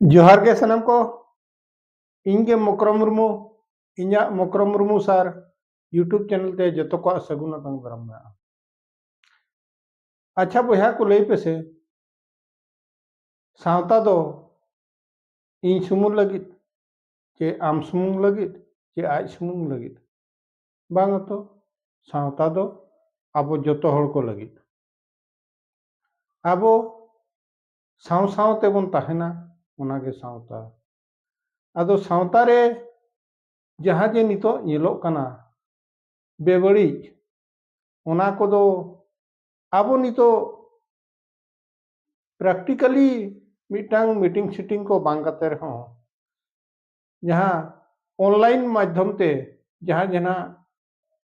जोहार गे सनम को इनके मकरम मुर्मू इᱧᱟ मकरम मुर्मू सार यूट्यूब चैनल ते जतो को सगुन तंग दरम में अच्छा बया को लई पे से सावता दो इन सुमुंग लगित चे आम सुमुंग लगित चे आज सुमुंग लगित बांग तो सावता दो आबो जतो हर को लगित आबो साव साव ते बन ताहेना ओना के सावता आदो सावता रे जहां जे नितो ñeloग कना बेबड़िज ओना कोदो आबो नितो प्रैक्टिकली मिटांग मीटिंग सीटिंग को बांग कते रहो जहां ऑनलाइन माध्यम ते जहां जना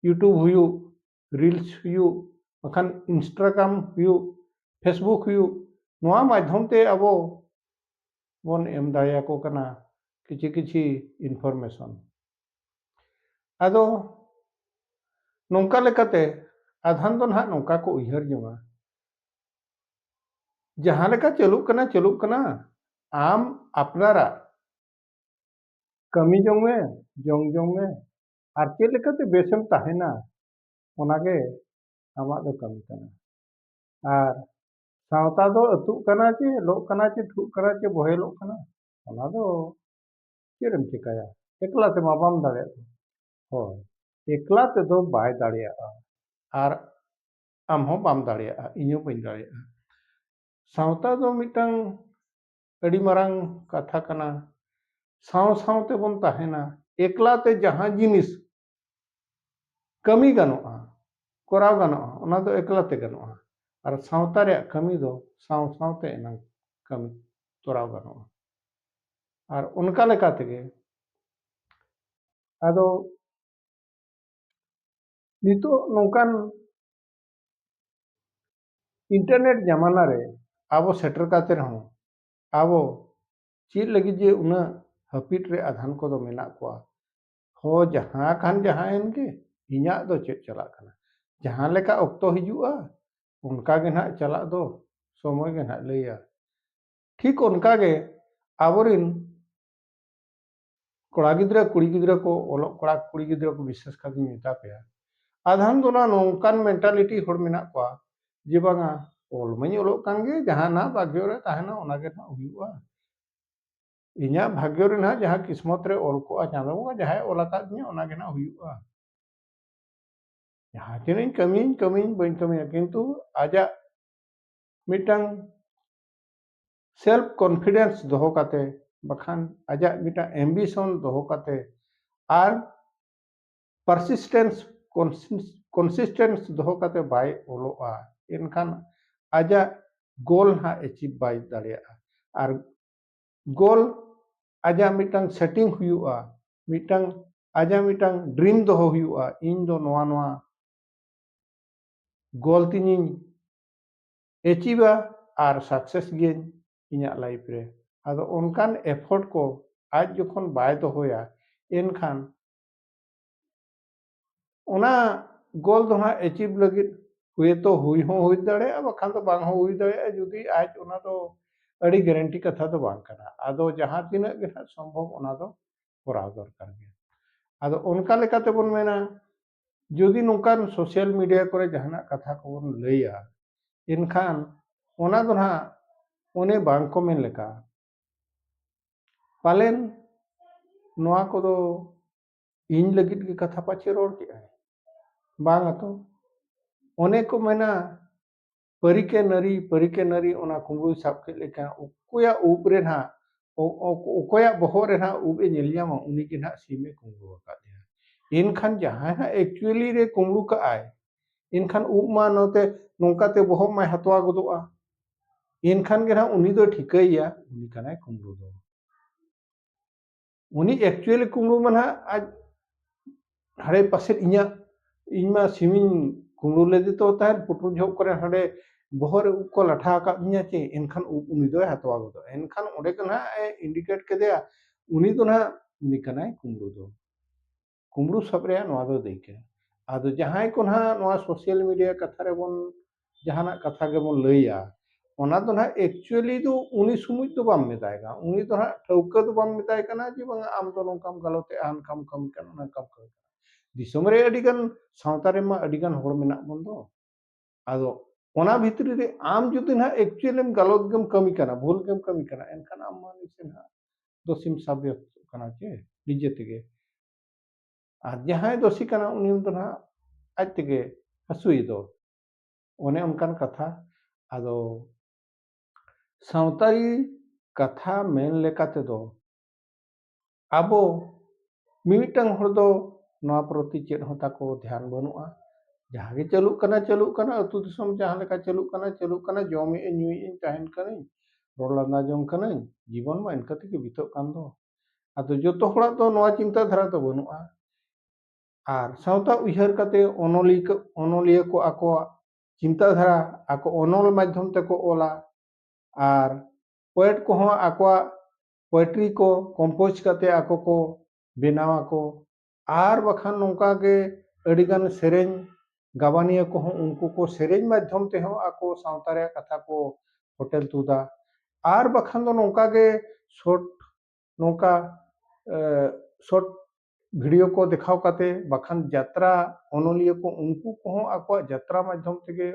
यूट्यूब हुयु रील्स हुयु अखन इंस्टाग्राम हुयु फेसबुक हुयु नोआ माध्यम ते अब बन एम दाया को कना किछि किछि इनफॉरमेशन आदो नोंका लेकाते आधान दो ना नोंका को उहर जोंगा जहां लेका चलुक कना आम अपनारा कमी जोंग में आर चेक लेकाते बेसम ताहेना ओनागे आमाग दो कमी कना आर सावता दो अतुक कना चे लोक कना चे ठुक कना चे बहेलोक कना ओना दो चेरम चिकाया एकला ते माबाम दाड़े होय एकला ते दो बाय दाड़े आर आम हो बाम दाड़े इñो बइन दाड़े सावता दो मिटांग अड़ी मरांग कथा कना साव साव ते बन ताहेना एकला ते जहां जिनिस कमी गानोआ कोराव गानोआ ओना दो एकला ते गानोआ आर सावता रे कमी दो साव साव ते एना कमी तोराव गानोआ आर उनका लेका तेगे आदो नितो नोंकान इंटरनेट जमाना रे आबो सेटर काते रहो आबो चीज लगी जे उना हपीट रे आधान को दो मेना को हो जहां खान जहां इनके इñा दो चेक चला कना जहां लेका ऑक्तो हिजुआ उनका गे ना चला दो समय गे ना लैया ठीक उनका गे आबोरिन कोड़ा गिद्रा कुड़ी गिद्रा को ओलो कोड़ा कुड़ी गिद्रा को विशेष कर मेता पे आधान दो ना नोंकान मेंटालिटी होड़ मेना को जे बांगा ओल मई ओलो कान गे जहां ना भाग्य रे ताहेना ओना गे ना हुआ इñा भाग्य रे ना जहां किस्मत रे ओल को चांदो को जहां ओला का ओना गे ना हुआ जहां तिन कमी बइन कमी किंतु आजा मिटांग सेल्फ कॉन्फिडेंस दोहो काते बखान आजा मिटा एम्बिशन दोहो काते आर परसिस्टेंस कंसिस्टेंस दोहो काते बाय ओलोआ इनखान आजा गोल हा अचीव बाय दाड़िया आर गोल आजा मिटांग सेटिंग हुआ मिटांग आजा मिटांग ड्रीम दोहो हुआ इन दो नोआ नोआ गोल तिनिंग अचीवा आर सक्सेस गेन इñा लाइफ रे आदो उनकान एफर्ट को आज जोखन बाय दोहोया इनखान ओना गोल दो हा अचीव लगित हुए तो हुई हो हुई दाड़े बखान तो बांग हो हुई दाड़े जुदी आज ओना तो अड़ी गारंटी कथा तो बांग कना आदो जहां तिना गे ना संभव ओना दो कोराव दरकार गे आदो उनका लेकाते बन मेना जुदी नोंकान सोशल मीडिया करे जहाना कथा को बन लैया इनखान ओना दो ना ओने बांग को मेन लेका पालेन नोआ को दो इन लगित की कथा पाचे रोड के बांग तो ओने को मेना परिके नरी ओना कुंबू साब के लेका उकोया ऊपरे ना उकोया बहो रे ना ऊबे नेलियामा उनी के ना सीमे कुंबू का दिया इनखान जहां ना एक्चुअली रे कुंबू का आय इनखान ऊब मा नोते नोंकाते बहो मा हतवा गदोआ इनखान गे ना उनी दो ठिकैया उनी कनाय कुंबू दो उनी एक्चुअली कुंबू मना आज हरे पासे इñा इमा सिमिन कुंबू ले तो तार पुटु झोक करे हडे बहर को लाठा का दिया चे इनखान उनी दो हतवा गदो इनखान ओडे कना इंडिकेट कदेया उनी दो ना उनी कनाय कुंबू सब रे नोआ दो देखे आदो जहां को ना नोआ सोशल मीडिया कथा रे बन जहाना कथा गे बन लैया ᱚᱱᱟ ᱫᱚ ᱱᱟᱦᱟᱜ ᱮᱠᱪᱩᱭᱮᱞᱤ ᱫᱚ ᱩᱱᱤ ᱥᱩᱢᱩᱡ ᱫᱚ ᱵᱟᱢ ᱢᱮᱛᱟᱭ ᱠᱟᱱᱟ, ᱩᱱᱤ ᱫᱚ ᱱᱟᱦᱟᱜ ᱴᱷᱟᱹᱣᱠᱟᱹ ᱫᱚ ᱵᱟᱢ ᱢᱮᱛᱟᱭ ᱠᱟᱱᱟ ᱡᱮ ᱵᱟᱝᱟ ᱟᱢ ᱫᱚ ᱱᱚᱝᱠᱟᱢ ᱜᱟᱞᱚᱛᱮᱜᱼᱟ, ᱦᱟᱱᱠᱟᱢ ᱠᱟᱹᱢᱤ ᱠᱟᱱᱟ, ᱱᱚᱝᱠᱟᱢ ᱠᱟᱹᱢᱤ ᱠᱟᱱᱟ᱾ ᱫᱤᱥᱚᱢ ᱨᱮ ᱟᱹᱰᱤᱜᱟᱱ ᱥᱟᱶᱛᱟ ᱨᱮᱢᱟ ᱟᱹᱰᱤᱜᱟᱱ ᱦᱚᱲ ᱢᱮᱱᱟᱜ ᱵᱚᱱ ᱫᱚ, ᱟᱫᱚ ᱚᱱᱟ ᱵᱷᱤᱛᱨᱤ ᱨᱮ ᱟᱢ ᱡᱩᱫᱤ ᱱᱟᱦᱟᱜ ᱮᱠᱪᱩᱭᱮᱞᱤᱢ ᱜᱟᱞᱚᱛ ᱜᱮᱢ ᱠᱟᱹᱢᱤ ᱠᱟᱱᱟ, ᱵᱷᱩᱞ ᱜᱮᱢ ᱠᱟᱹᱢᱤ ᱠᱟᱱᱟ, ᱮᱱᱠᱷᱟᱱ ᱟᱢ ᱢᱟ ᱱᱤᱥᱮ ᱱᱟᱦᱟᱜ ᱫᱳᱥᱤᱢ ᱥᱟᱵᱭᱮᱥᱛᱚᱜ ᱠᱟᱱᱟ ᱪᱮ ᱱᱤᱡᱮ ᱛᱮᱜᱮ, ᱟᱨ ᱡᱟᱦᱟᱸᱭ ᱫᱳষী ᱠᱟᱱᱟ ᱩᱱᱤ ᱫᱚ ᱱᱟᱦᱟᱜ ᱟᱡ ᱛᱮᱜᱮ ᱦᱟᱹᱥᱩᱭᱮ ᱫᱚ, ᱚᱱᱮ ᱚᱱᱠᱟᱱ ᱠᱟᱛᱷᱟ᱾ ᱟᱫᱚ ᱥᱟᱶᱛᱟᱲᱤ ᱠᱟᱛᱷᱟ ᱢᱮᱱ ᱞᱮᱠᱟ ᱛᱮᱫᱚ ᱟᱵᱚ ᱢᱤᱢᱤᱫᱴᱟᱝ ᱦᱚᱲ ᱫᱚ ᱱᱚᱣᱟ ᱯᱨᱚᱛᱤ ᱪᱮᱫ ᱦᱚᱸ ᱛᱟᱠᱚ ᱫᱷᱮᱭᱟᱱ ᱵᱟᱹᱱᱩᱜᱼᱟ, ᱡᱟᱦᱟᱸ ᱜᱮ ᱪᱟᱹᱞᱩᱜ ᱠᱟᱱᱟ, ᱟᱹᱛᱩ ᱫᱤᱥᱚᱢ ᱡᱟᱦᱟᱸ ᱞᱮᱠᱟ ᱪᱟᱹᱞᱩᱜ ᱠᱟᱱᱟ, ᱡᱚᱢᱮᱜᱼᱟᱹᱧ ᱧᱩᱭᱮᱜᱼᱟᱹᱧ ᱛᱟᱦᱮᱱ ᱠᱟᱹᱱᱟᱹᱧ, ᱨᱚᱲ ᱞᱟᱸᱫᱟ ᱡᱚᱝ ᱠᱟᱹᱱᱟᱹᱧ, ᱡᱤᱵᱚᱱ ᱢᱟ ᱤᱱᱠᱟᱹ ᱛᱮᱜᱮ ᱵᱤᱛᱟᱹᱜ ᱠᱟᱱ ᱫᱚ᱾ ᱟᱫᱚ ᱡᱚᱛᱚ ᱦᱚᱲᱟᱜ ᱫᱚ ᱱᱚᱣᱟ ᱪᱤᱱᱛᱟᱹ ᱫᱷᱟᱨᱟ ᱫᱚ ᱵᱟᱹᱱᱩᱜᱼᱟ, ᱟᱨ ᱥᱟᱶᱛᱟ ᱩᱭᱦᱟᱹᱨ ᱠᱟᱛᱮ ᱚᱱᱚᱞᱤᱭᱟᱹ ᱠᱚ ᱟᱠᱚᱣᱟᱜ ᱪᱤᱱᱛᱟᱹ ᱫᱷᱟᱨᱟ ᱟᱠᱚ ᱚᱱᱚᱞ ᱢᱟᱫᱽᱫᱷᱚᱢ ᱛᱮᱠᱚ ᱚᱞᱟ, ᱟᱨ ᱯᱳᱭᱮᱴ ᱠᱚᱦᱚᱸ ᱟᱠᱚᱣᱟᱜ ᱯᱳᱭᱮᱴᱨᱤ ko ᱠᱚᱢᱯᱳᱡᱽ ᱠᱟᱛᱮ ako ko ᱵᱮᱱᱟᱣᱟᱠᱚ, ᱟᱨ ᱵᱟᱠᱷᱟᱱ ᱱᱚᱝᱠᱟ ᱜᱮ ᱟᱹᱰᱤᱜᱟन ᱥᱮᱨᱮᱧ ᱜᱟᱵᱟᱱᱤᱭᱟᱹ ᱠᱚᱦᱚᱸ ᱩᱱᱠᱩ ko ᱥᱮᱨᱮᱧ ᱢᱟᱫᱽᱫᱷᱚᱢ ᱛᱮᱦᱚᱸ ako ᱥᱟᱶᱛᱟ ᱨᱮᱭᱟᱜ ᱠᱟᱛᱷᱟ ko ᱯᱷᱚᱴᱮᱞ ᱛᱩᱫᱟ, ᱟᱨ ᱵᱟᱠᱷᱟᱱ ᱫᱚ ᱱᱚᱝᱠᱟ ᱜᱮ ᱱᱚᱝᱠᱟ ᱥᱚᱨᱴ ᱵᱷᱤᱰᱤᱭᱳ ko ᱫᱮᱠᱷᱟᱣ ᱠᱟᱛᱮ, ᱵᱟᱠᱷᱟᱱ ᱡᱟᱛᱨᱟ ᱚᱱᱚᱞᱤᱭᱟᱹ ko ᱩᱱᱠᱩ ᱠᱚᱦᱚᱸ ᱟᱠᱚᱣᱟᱜ ᱡᱟᱛᱨᱟ ᱢᱟᱫᱽᱫᱷᱚᱢ ᱛᱮᱜᱮ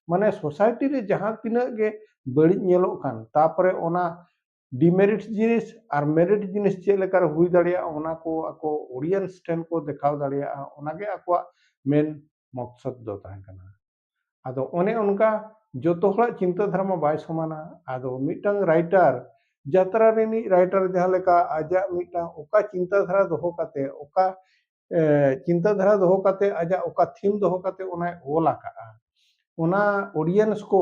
ᱢᱟᱱᱮ ᱥᱳᱥᱟᱭᱴᱤ ᱨᱮ ᱡᱟᱦᱟᱸ ᱛᱤᱱᱟᱹᱜ ᱜᱮ ᱵᱟᱹᱲᱤᱡ ᱧᱮᱞᱚᱜ ᱠᱟᱱ, ᱛᱟᱯᱚᱨᱮ ᱚᱱᱟ ᱰᱤᱢᱮᱨᱤᱴ জিনিস আর মেরিট জিনিস ᱪᱮᱫ ᱞᱮᱠᱟᱨᱮ ᱦᱩᱭ ᱫᱟᱲᱮᱭᱟᱜᱼᱟ ᱚᱱᱟ ᱠᱚ ᱟᱠᱚ ᱚᱰᱤᱭᱮন্ᱥ ᱴᱷᱮᱱ ᱠᱚ ᱫᱮᱠᱷᱟᱣ ᱫᱟᱲᱮᱭᱟᱜᱼᱟ, ᱚᱱᱟᱜᱮ ᱟᱠᱚᱣᱟᱜ ᱢᱮᱱ ᱢᱚᱠᱥᱚᱫ ᱫᱚ ᱛᱟᱦᱮᱸ ᱠᱟᱱᱟ। ᱟᱫᱚ ᱚᱱᱮ ᱚᱱᱠᱟ ᱡᱚᱛᱚ ᱦᱚᱲᱟᱜ ᱪᱤᱱᱛᱟᱹ ᱫᱷᱟᱨᱟ ᱢᱟ ᱵᱟᱭ ᱥᱚᱢᱟᱱᱟ, ᱟᱫᱚ ᱢᱤᱫᱴᱟᱝ ᱨᱟইᱴᱟᱨ ᱡᱟᱛᱨᱟ ᱨᱤᱱᱤᱡ ᱨᱟइटर ᱡᱟᱦᱟᱸ ᱞᱮᱠᱟ ᱟᱡᱟᱜ ᱢᱤᱫᱴᱟᱝ ᱚᱠᱟ ᱪᱤᱱᱛᱟᱹ ᱫᱷᱟᱨᱟ ᱫᱚᱦᱚ ᱠᱟᱛᱮ, ᱚᱠᱟ ᱪᱤᱱᱛᱟᱹ ধারা দোহ কাতে আজা ওকা থিম দোহ কাতে ওনায় ওল আকাগᱼᱟ, ওনা অডিয়েন্স কো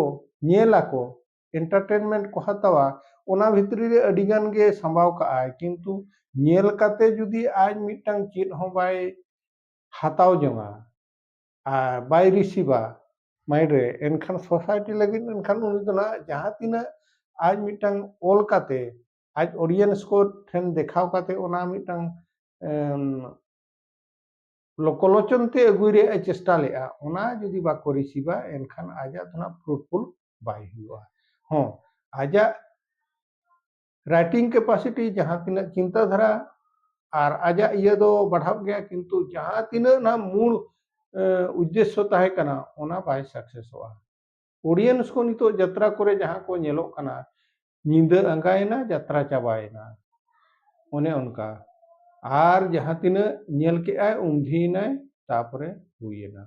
ñᱮᱞᱟᱠᱚ এন্টারটেনমেন্ট কো হাতাওয়া, ওনা ভিতরি রে আডিগান গে সাম্বাও কাআই, কিন্তু ñেল কাতে যদি আজ মিদটাং চেদ হᱚᱸ বাই হাতাও জঙা আর বাই রিসিভা মাইন্ড রে, এনখান সোসাইটি লাগিন এনখান উনি দো না জাহাं তিনা আজ মিদটাং অল কাতে আজ অডিয়েন্স কো ঠেন দেখাও কাতে ওনা মিদটাং लोकलोचन ते अगुई रे चेष्टा लेआ, ओना जुदी बाको रिसीवा एनखान आजा तो ना फ्रूटफुल बाय हुआ। हाँ आजा राइटिंग कैपेसिटी जहां तिना चिंता धारा और आजा इया दो बढ़ाव गया, किंतु जहां तिना ना मूल उद्देश्य ताहे कना ओना बाय सक्सेस हुआ। ऑडियंस को नितो यात्रा करे जहां को ñेलो कना, नींद अंगायना यात्रा चाबायना, ओने उनका आर जहां तिना ñेल के आय उंधीनाय तापरे हुईना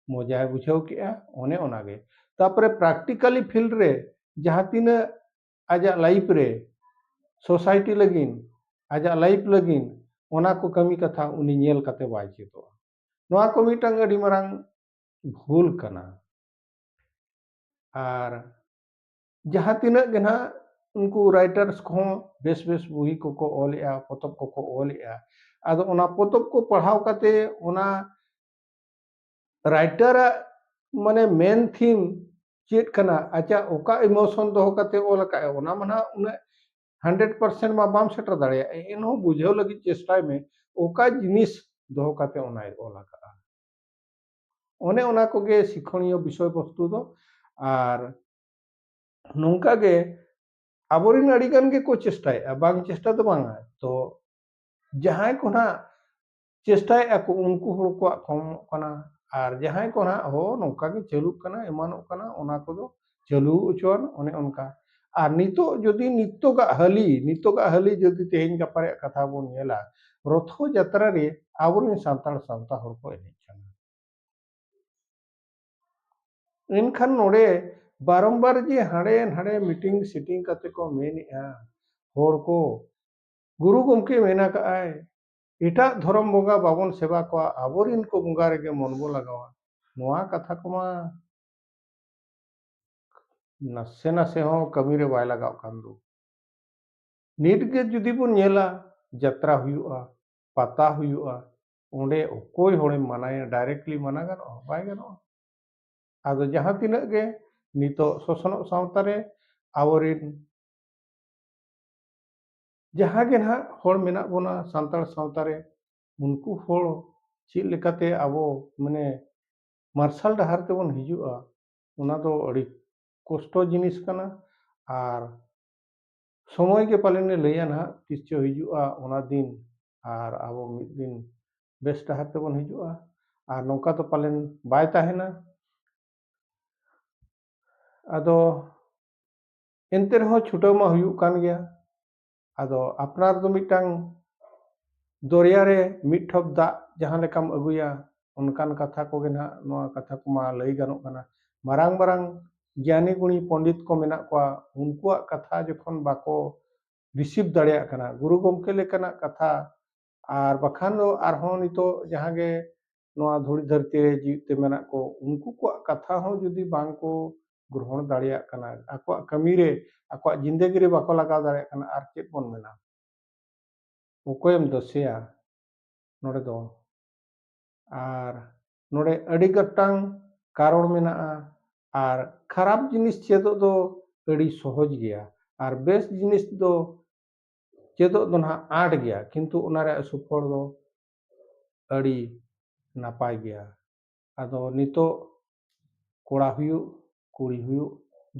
मजाय बुझाव के ओने ओनागे, तापरे प्रैक्टिकली फील्ड रे जहां तिना आजा लाइफ रे सोसाइटी लगिन आजा लाइफ लगिन ओना को कमी कथा उनी ñेल कते बाय चेतो, नोआ को मिटांग अडी मारांग भूल कना। आर जहां तिना गे ना उनको राइटर्स को बेस बेस बुही को ओलेआ, पोतब को ओलेआ, आदो ओना पोतब को पढ़ाव कते ओना राइटर माने मेन थीम चेद कना, आचा ओका इमोशन दोह कते ओल का ओना मना उना 100% मा बाम सेटर दाड़े एनहो बुझाव लगी चेष्टा में ओका जिनिस दोह कते ओना ओल का, ओने ओना को गे शिक्षणीय विषय वस्तु दो। आर नोंका गे आबोरिन अडिगान गे को चेष्टाय बांग चेष्टा तो बांगा, तो जहां को ना चेष्टाय ako उनको हर को कम कना, आर जहां को ना हो नोंका गे चालू कना एमानो कना ओना को दो चालू उचोन ओने उनका। आर नितो जदि नितोगा हली जदि तेहेन गापा रे कथा बोन नेला, रथो यात्रा रे आबोरिन सांताल सावता हर को एनेज कना, एनखान नोडे बारंबार जे हाड़े हाड़े मीटिंग सीटिंग कते को मेनेआ हर को गुरु गमके मेना काआय एटा धर्म बंगा बाबन सेवा को आबोरिन को बंगा रेगे मन बो लगावा, नोआ कथा को मा नसे नसे हो कमी रे बाय लगाव कान दो। नीट गे जुदी बन ñेला यात्रा हुआ पाता हुआ ओंडे ओकोय होड़े मनाया डायरेक्टली मना गानो बाय गानो, आदो जहां तिना गे नितो शोषण सावता रे आबोरिन जहां गे ना होड़ मेना बोना सांताल सावता रे उनको होड़ चेद लेकाते आबो माने मार्शल डहार तेबन हिजुआ ओना दो अड़ी ᱠᱚᱥᱴᱚ ᱡᱤᱱᱤᱥ ᱠᱟᱱᱟ ᱟᱨ ᱥᱚᱢᱚᱭ ᱜᱮ ᱯᱟᱞᱮᱱᱮ ᱞᱟᱹᱭᱟ ᱱᱟᱦᱟᱜ ᱛᱤᱥ ᱪᱚ ᱦᱤᱡᱩᱜᱼᱟ ᱚᱱᱟ ᱫᱤᱱ ᱟᱨ ᱟᱵᱚ ᱢᱤᱫ ᱫᱤᱱ ᱵᱮᱥ ᱰᱟᱦᱟᱨ ᱛᱮᱵᱚᱱ ᱦᱤᱡᱩᱜᱼᱟ ᱟᱨ ᱱᱚᱝᱠᱟ ᱫᱚ ᱯᱟᱞᱮᱱ ᱵᱟᱭ ᱛᱟᱦᱮᱱᱟ᱾ ᱟᱫᱚ ᱮᱱᱛᱮ ᱨᱮᱦᱚᱸ ᱪᱷᱩᱴᱟᱹᱣ ᱢᱟ ᱦᱩᱭᱩᱜ ᱠᱟᱱ ᱜᱮᱭᱟ᱾ ᱟᱫᱚ ᱟᱯᱱᱟᱨ ᱫᱚ ᱢᱤᱫᱴᱟᱝ ᱫᱚᱨᱭᱟ ᱨᱮ ᱢᱤᱫ ᱴᱷᱚᱯ ᱫᱟᱜ ᱡᱟᱦᱟᱸ ᱞᱮᱠᱟᱢ ᱟᱹᱜᱩᱭᱟ ᱚᱱᱠᱟᱱ ᱠᱟᱛᱷᱟ ᱠᱚᱜᱮ ᱱᱟᱦᱟᱜ ᱱᱚᱣᱟ ᱠᱟᱛᱷᱟ ᱠᱚᱢᱟ ᱞᱟᱹᱭ ᱜᱟᱱᱚᱜ ᱠᱟᱱᱟ᱾ ᱢᱟᱨᱟᱝ ᱢᱟᱨᱟᱝ ᱜᱮᱭᱟᱱᱤ ᱜᱩণᱤ ᱯᱚᱱᱰᱤᱛ ᱠᱚ ᱢᱮᱱᱟᱜ ᱠᱚᱣᱟ, ᱩᱱᱠᱩᱣᱟᱜ ᱠᱟᱛᱷᱟ ᱡᱚᱠᱷᱚᱱ ᱵᱟᱠᱚ ᱨᱤᱥᱤᱵᱷ ᱫᱟᱲᱮᱭᱟᱜ ᱠᱟᱱᱟ, ᱜᱩᱨᱩ ᱜᱚᱢᱠᱮ ᱞᱮᱠᱟᱱᱟᱜ ᱠᱟᱛᱷᱟ ᱟᱨ ᱵᱟᱠᱷᱟᱱ ᱫᱚ ᱟᱨᱦᱚᱸ ᱱᱤᱛᱚᱜ ᱡᱟᱦᱟᱸ ᱜᱮ ᱱᱚᱣᱟ ᱫᱷᱩᱲᱤ ᱫᱷᱟᱹᱨᱛᱤ ᱨᱮ ᱡᱤᱣᱤᱫ ᱛᱮ ᱢᱮᱱᱟᱜ ᱠᱚ, ᱩᱱᱠᱩ ᱠᱚᱣᱟᱜ ᱠᱟᱛᱷᱟ ᱦᱚᱸ ᱡᱩᱫᱤ ᱵᱟᱝ ᱠᱚ ᱜᱨᱚᱦᱚณᱫᱟᱲᱮᱭᱟᱜ ᱠᱟᱱᱟ, ᱟᱠᱚᱣᱟᱜ ᱠᱟᱹᱢᱤᱨᱮ ᱟᱠᱚᱣᱟᱜ ᱡᱤᱱᱫᱮᱜᱤ ᱨᱮ ᱵᱟᱠᱚ ᱞᱟᱜᱟᱣ ᱫᱟᱲᱮᱭᱟᱜ ᱠᱟᱱᱟ, ᱟᱨ ᱪᱮᱫ ᱵᱚᱱ ᱢᱮᱱᱟ? ᱚᱠᱚᱭᱮᱢ ᱫᱳᱥᱮᱭᱟ ᱱᱚᱰᱮ ᱫᱚ? ᱟᱨ ᱱᱚᱰᱮ ᱟᱹᱰᱤ ᱜᱚᱴᱟᱝ ᱠᱟᱨᱚᱱ ᱢᱮᱱᱟᱜᱼᱟ ᱟᱨ ᱠᱷᱟᱨᱟᱯ ᱡᱤᱱᱤᱥ ᱪᱮᱫᱚᱜ ᱫᱚ ᱟᱹᱰᱤ ᱥᱚᱦᱚᱡ ᱜᱮᱭᱟ ᱟᱨ ᱵᱮᱥ ᱡᱤᱱᱤᱥ ᱫᱚ ᱪᱮᱫᱚᱜ ᱫᱚ ᱱᱟᱦᱟᱜ ᱟᱸᱴ ᱜᱮᱭᱟ, ᱠᱤᱱᱛᱩ ᱚᱱᱟ ᱨᱮᱭᱟᱜ ᱥᱩᱯᱷᱚᱞ ᱫᱚ ᱟᱹᱰᱤ ᱱᱟᱯᱟᱭ ᱜᱮᱭᱟ᱾ ᱟᱫᱚ ᱱᱤᱛᱚᱜ ᱠᱚᱲᱟ ᱦᱩᱭᱩᱜ ᱠᱩᱲᱤ ᱦᱩᱭᱩᱜ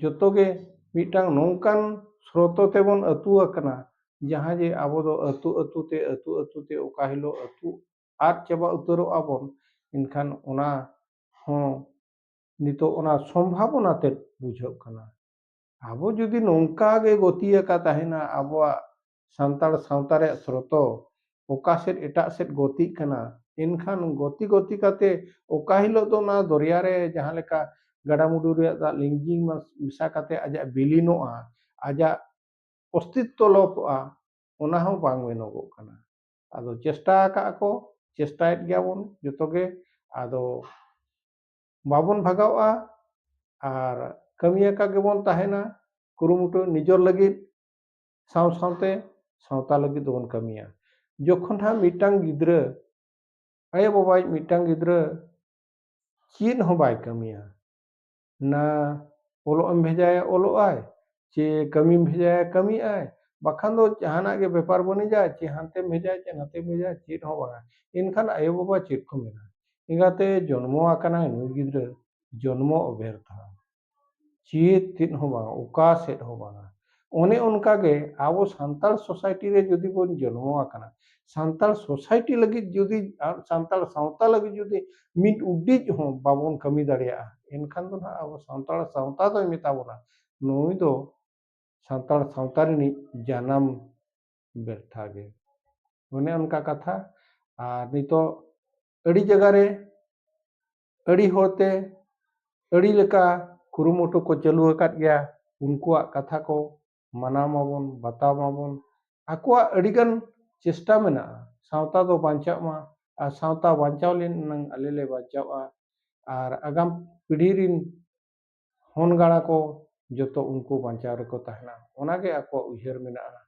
ᱡᱚᱛᱚ ᱜᱮ ᱢᱤᱫᱴᱟᱝ ᱱᱚᱝᱠᱟᱱ ᱥᱨᱚᱛᱚ ᱛᱮᱵᱚᱱ ᱟᱹᱛᱩ ᱟᱠᱟᱱᱟ ᱡᱟᱦᱟᱸ ᱡᱮ ᱟᱵᱚ ᱫᱚ ᱟᱹᱛᱩ ᱛᱮ ᱚᱠᱟ ᱦᱤᱞᱳᱜ ᱟᱹᱛᱩ ᱟᱫ ᱪᱟᱵᱟ ᱩᱛᱟᱹᱨᱚᱜ ᱟᱵᱚᱱ, ᱮᱱᱠᱷᱟᱱ ᱚᱱᱟ ᱦᱚᱸ ᱱᱤᱛᱚᱜ ᱚᱱᱟ ᱥᱚᱢᱵᱷᱟᱵᱚᱱᱟ ᱛᱮᱫ ᱵᱩᱡᱷᱟᱹᱜ ᱠᱟᱱᱟ᱾ ᱟᱵᱚ ᱡᱩᱫᱤ ᱱᱚᱝᱠᱟ ᱜᱮ ᱜᱚᱛᱤᱭᱟᱠᱟ ᱛᱟᱦᱮᱱᱟ, ᱟᱵᱚᱣᱟᱜ ᱥᱟᱱᱛᱟᱲ ᱥᱟᱶᱛᱟ ᱨᱮᱭᱟᱜ ᱥᱨᱚᱛᱚ ᱚᱠᱟ ᱥᱮᱫ ᱮᱴᱟᱜ ᱥᱮᱫ ᱜᱚᱛᱤᱜ ᱠᱟᱱᱟ, ᱮᱱᱠᱷᱟन ᱜᱚᱛᱤ ᱠᱟᱛᱮ ᱚᱠᱟ ᱦᱤᱞᱳᱜ ᱫᱚ ᱚᱱᱟ ᱫᱚᱨᱭᱟ ᱨᱮ ᱡᱟᱦᱟᱸ ᱞᱮᱠᱟ ᱜᱟᱰᱟᱼᱢᱩᱰᱩ ᱨᱮᱭᱟᱜ ᱫᱟᱜ ᱞᱤᱸᱡᱤ ᱢᱮᱥᱟ ᱠᱟᱛᱮ ᱟᱡᱟᱜ ᱵᱤᱞᱤᱱᱚᱜᱼᱟ, ᱟᱡᱟᱜ ᱚᱥᱛᱤᱛᱛᱚ ᱞᱚᱯᱚᱜᱼᱟ, ᱚᱱᱟ ᱦᱚᱸ ᱵᱟᱝ ᱢᱮᱱᱚᱜᱚᱜ ᱠᱟᱱᱟ᱾ ᱟᱫᱚ ᱪᱮᱥᱴᱟ ᱟᱠᱟᱜ ᱠᱚ, ᱪᱮᱥᱴᱟᱭᱮᱫ ᱜᱮᱭᱟᱵᱚᱱ ᱡᱚᱛᱚ ᱜᱮ, ᱟᱫᱚ ᱵᱟᱵᱚᱱ ᱵᱷᱟᱜᱟᱣᱼᱟ ᱟᱨ ᱠᱟᱹᱢᱤᱭᱟᱠᱟ ᱜᱮᱵᱚᱱ ᱛᱟᱦᱮᱱᱟ ᱠᱩᱨᱩᱢᱩᱴᱩ ᱱᱤᱡᱚᱨ ᱞᱟᱹᱜᱤᱫ ᱥᱟᱶᱛᱮ ᱥᱟᱶᱛᱟ ᱞᱟᱹᱜᱤᱫ ᱫᱚᱵᱚᱱ ᱠᱟᱹᱢᱤᱭᱟ᱾ ᱡᱚᱠᱷᱚᱱ ᱦᱟᱸᱜ ᱢᱤᱫᱴᱟᱝ ᱜᱤᱫᱽᱨᱟᱹ ᱟᱭᱳᱼᱵᱟᱵᱟᱭᱤᱡ ᱢᱤᱫᱴᱟᱝ ᱜᱤᱫᱽᱨᱟᱹ ᱪᱮᱫ ᱦᱚᱸ ᱵᱟᱭ ᱠᱟᱹᱢᱤᱭᱟ, ᱱᱟ ᱚᱞᱚᱜ ᱮᱢ ᱵᱷᱮᱡᱟᱭᱟ ᱚᱞᱚᱜᱼᱟᱭ, ᱪᱮ ᱠᱟᱹᱢᱤᱢ ᱵᱷᱮᱡᱟᱭᱟ ᱠᱟᱹᱢᱤᱜᱼᱟᱭ, ᱵᱟᱠᱷᱟᱱ ᱫᱚ ᱡᱟᱦᱟᱱᱟᱜ ᱜᱮ ᱵᱮᱯᱟᱨ ᱵᱟᱹᱱᱤᱡᱟᱭ, ᱪᱮ ᱦᱟᱱᱛᱮᱢ ᱵᱷᱮᱡᱟᱭᱟ ᱪᱮ ᱱᱟᱛᱮᱢ ᱵᱷᱮᱡᱟᱭᱟ, ᱪᱮᱫ ᱦᱚᱸ ᱵᱟᱝᱟ᱾ ᱮᱱᱠᱷᱟᱱ ᱟᱭᱳᱼᱵᱟᱵᱟ ᱪᱮᱫ ᱠᱚ ᱢᱮᱱᱟ? ᱮᱸᱜᱟᱛᱮ ᱡᱚᱱᱢᱚ ᱟᱠᱟᱱᱟᱭ ᱱᱩᱭ ᱜᱤᱫᱽᱨᱟᱹ, ᱡᱚᱱᱢᱚ ᱚᱵᱮᱨᱛᱷᱟ, ᱪᱮᱫ ᱦᱚᱸ ᱵᱟᱝᱟ, ᱚᱠᱟ ᱥᱮᱫ ᱦᱚᱸ ᱵᱟᱝᱟ᱾ ᱚᱱᱮ ᱚᱱᱠᱟᱜᱮ ᱟᱵᱚ ᱥᱟᱱᱛᱟᱲ ᱥᱳᱥᱟᱭᱴᱤ ᱨᱮ ᱡᱩᱫᱤ ᱵᱚᱱ ᱡᱚᱱᱢᱚ ᱟᱠᱟᱱᱟ, ᱥᱟᱱᱛᱟᱲ ᱥᱳᱥᱟᱭᱴᱤ ᱞᱟᱹᱜᱤᱫ ᱡᱩᱫᱤ ᱥᱟᱱᱛᱟᱲ ᱥᱟᱶᱛᱟ ᱞᱟᱹᱜᱤᱫ ᱡᱩᱫᱤ ᱢᱤᱫ ᱩᱰᱤᱡ ᱦᱚᱸ ᱵᱟᱵᱚᱱ ᱠᱟᱹᱢᱤ ᱫᱟᱲᱮᱭᱟᱜᱼᱟ, ᱮᱱᱠᱷᱟᱱ ᱫᱚ ᱱᱟᱦᱟᱜ ᱟᱵᱚ ᱥᱟᱱᱛᱟᱲ ᱥᱟᱶᱛᱟ ᱫᱚᱭ ᱢᱮᱛᱟ ᱵᱚᱱᱟ ᱱᱩᱭ ᱫᱚ ᱥᱟᱱᱛᱟᱲ ᱥᱟᱶᱛᱟ ᱨᱤᱱᱤᱡ ᱡᱟᱱᱟᱢ ᱵᱮᱨᱛᱷᱟ ᱜᱮ᱾ ᱚᱱᱮ ᱚᱱᱠᱟ ᱠᱟᱛᱷᱟ᱾ ᱟᱨ ᱱᱤᱛᱚᱜ ᱟᱹᱰᱤ ᱡᱟᱭᱜᱟ ᱨᱮ ᱟᱹᱰᱤ ᱦᱚᱲᱛᱮ ᱟᱹᱰᱤ ᱞᱮᱠᱟ ᱠᱩᱨᱩᱢᱩᱴᱩ ᱠᱚ ᱪᱟᱹᱞᱩ ᱟᱠᱟᱫ ᱜᱮᱭᱟ, ᱩᱱᱠᱩᱣᱟᱜ ᱠᱟᱛᱷᱟ ᱠᱚ ᱢᱟᱱᱟᱣ ᱢᱟᱵᱚᱱ ᱵᱟᱛᱟᱣ ᱢᱟᱵᱚᱱ, ᱟᱠᱚᱣᱟᱜ ᱟᱹᱰᱤᱜᱟᱱ ᱪᱮᱥᱴᱟ ᱢᱮᱱᱟᱜᱼᱟ ᱥᱟᱶᱛᱟ ᱫᱚ ᱵᱟᱧᱪᱟᱜ ᱢᱟ, ᱟᱨ ᱥᱟᱶᱛᱟ ᱵᱟᱧᱪᱟᱣ ᱞᱮᱱ ᱟᱞᱮ ᱞᱮ ᱵᱟᱧᱪᱟᱜᱼᱟ, ᱟᱨ ᱟᱜᱟᱢ ᱯᱤᱲᱦᱤ ᱨᱤᱱ ᱦᱚᱱ ᱜᱟᱬᱟ ᱠᱚ ᱡᱚᱛᱚ ᱩᱱᱠᱩ ᱵᱟᱧᱪᱟᱣ ᱨᱮᱠᱚ ᱛᱟᱦᱮᱱᱟ, ᱚᱱᱟᱜᱮ ᱟᱠᱚᱣᱟᱜ ᱩᱭᱦᱟᱹᱨ ᱢᱮᱱᱟᱜᱼᱟ᱾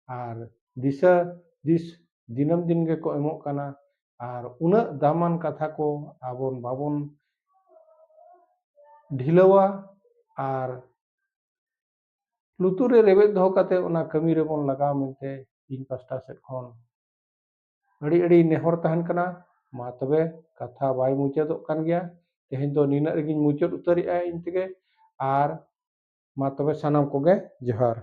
ᱟᱨ ᱫᱤᱥᱟᱹ ᱫᱤᱥ ᱫᱤᱱᱟᱹᱢ ᱫᱤᱱ ᱜᱮᱠᱚ ᱮᱢᱚᱜ ᱠᱟᱱᱟ, ᱟᱨ ᱩᱱᱟᱹᱜ ᱫᱟᱢᱟᱱ ᱠᱟᱛᱷᱟ ᱠᱚ ᱟᱵᱚ ᱵᱟᱵᱚᱱ ᱰᱷᱤᱞᱟᱹᱣᱟ ᱟᱨ ᱞᱩᱛᱩᱨ ᱨᱮ ᱨᱮᱵᱮᱫ ᱫᱚᱦᱚ ᱠᱟᱛᱮ ᱚᱱᱟ ᱠᱟᱹᱢᱤ ᱨᱮᱵᱚᱱ ᱞᱟᱜᱟᱣ ᱢᱮᱱᱛᱮ ᱤᱧ ᱯᱟᱥᱴᱟ ᱥᱮᱫ ᱠᱷᱚᱱ ᱟᱹᱰᱤ ᱱᱮᱦᱚᱨ ᱛᱟᱦᱮᱱ ᱠᱟᱱᱟ᱾ ᱢᱟ ᱛᱚᱵᱮ ᱠᱟᱛᱷᱟ ᱵᱟᱭ ᱢᱩᱪᱟᱹᱫᱚᱜ ᱠᱟᱱ ᱜᱮᱭᱟ, ᱛᱮᱦᱮᱧ ᱫᱚ ᱱᱤᱱᱟᱹᱜ ᱨᱮᱜᱤᱧ ᱢᱩᱪᱟᱹᱫ ᱩᱛᱟᱹᱨᱮᱜᱼᱟ ᱤᱧ ᱛᱮᱜᱮ, ᱟᱨ ᱢᱟ ᱛᱚᱵᱮ ᱥᱟᱱᱟᱢ ᱠᱚᱜᱮ ᱡᱚᱦᱟᱨ᱾